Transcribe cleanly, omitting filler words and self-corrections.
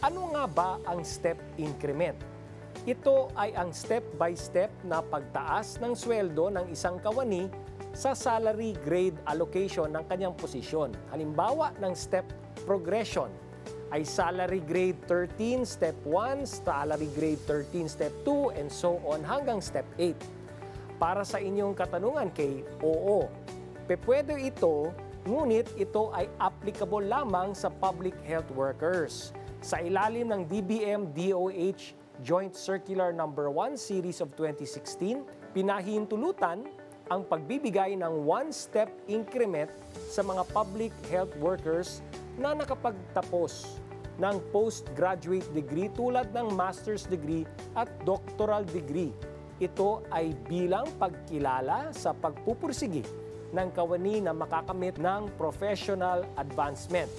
Ano nga ba ang step increment? Ito ay ang step-by-step na pagtaas ng sweldo ng isang kawani sa salary grade allocation ng kanyang posisyon. Halimbawa ng step progression ay salary grade 13, step 1, salary grade 13, step 2, and so on hanggang step 8. Para sa inyong katanungan kay oo, pwede ito, ngunit ito ay applicable lamang sa public health workers. Sa ilalim ng DBM-DOH Joint Circular No. 1 Series of 2016, pinahihintulutan ang pagbibigay ng one-step increment sa mga public health workers na nakapagtapos ng postgraduate degree tulad ng master's degree at doctoral degree. Ito ay bilang pagkilala sa pagpupursige ng kawani na makakamit ng professional advancement.